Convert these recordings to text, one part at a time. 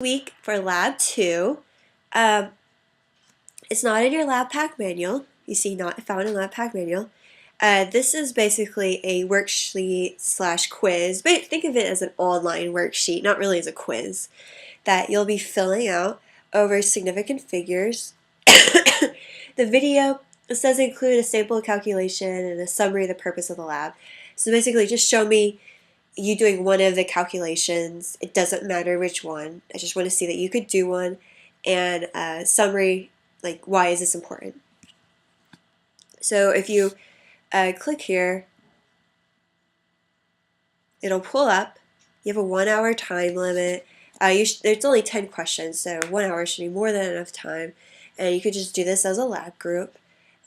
Week for Lab 2. It's not in your lab pack manual. You see not found in lab pack manual. This is basically a worksheet slash quiz, but think of it as an online worksheet, not really as a quiz, that you'll be filling out over significant figures. The video says include a sample calculation and a summary of the purpose of the lab. So basically just show me you doing one of the calculations. It doesn't matter which one. I just want to see that you could do one, and a summary, like why is this important. So if you click here, it'll pull up. You have a 1 hour time limit. There's only 10 questions, so 1 hour should be more than enough time. And you could just do this as a lab group,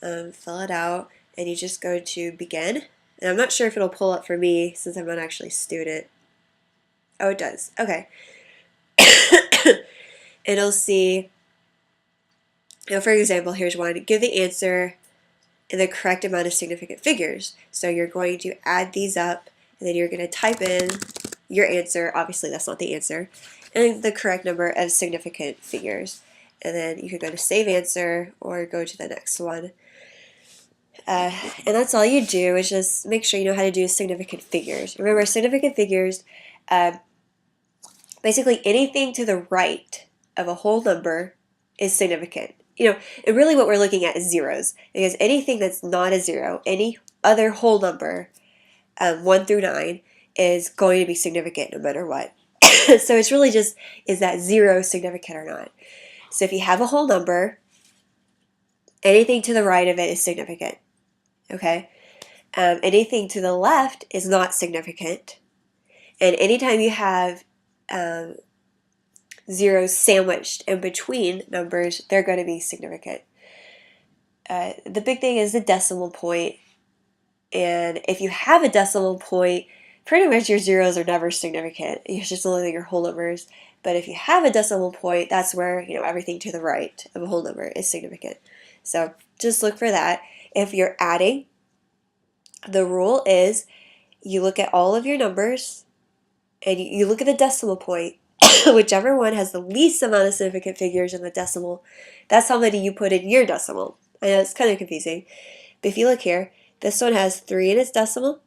fill it out, and you just go to begin. And I'm not sure if it'll pull up for me since I'm not actually a student. Oh, it does. Okay. It'll see, for example, here's one. Give the answer in the correct amount of significant figures. So you're going to add these up, and then you're going to type in your answer. Obviously, that's not the answer. And the correct number of significant figures. And then you can go to save answer or go to the next one. And that's all you do, is just make sure you know how to do significant figures. Remember, significant figures, basically anything to the right of a whole number is significant. And really what we're looking at is zeros, because anything that's not a zero, any other whole number, 1 through 9, is going to be significant no matter what. So it's really just, is that zero significant or not? So if you have a whole number, anything to the right of it is significant. Okay? Anything to the left is not significant. And anytime you have zeros sandwiched in between numbers, they're going to be significant. The big thing is the decimal point. And if you have a decimal point, pretty much your zeros are never significant. It's just only your whole numbers. But if you have a decimal point, that's where everything to the right of a whole number is significant. So just look for that. If you're adding, the rule is you look at all of your numbers and you look at the decimal point. Whichever one has the least amount of significant figures in the decimal, that's how many you put in your decimal. I know it's kind of confusing, but if you look here, this one has 3 in its decimal,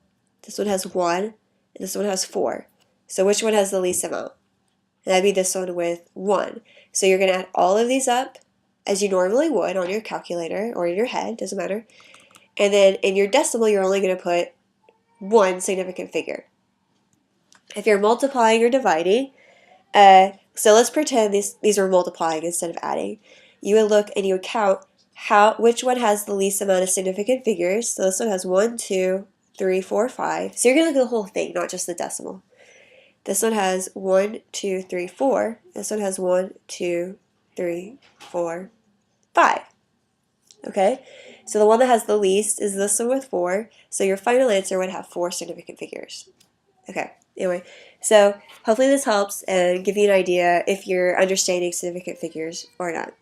this one has 1, and this one has 4. So which one has the least amount? And that'd be this one with 1. So you're going to add all of these up as you normally would on your calculator or in your head, doesn't matter. And then in your decimal, you're only going to put 1 significant figure. If you're multiplying or dividing, so let's pretend these are multiplying instead of adding. You would look and you would count which one has the least amount of significant figures. So this one has 1, 2, 3, 4, 5. So you're going to look at the whole thing, not just the decimal. This one has 1, 2, 3, 4. This one has 1, 2, 3, 4, 5. Okay? So the one that has the least is this one with 4. So your final answer would have 4 significant figures. Okay, anyway, so hopefully this helps and give you an idea if you're understanding significant figures or not.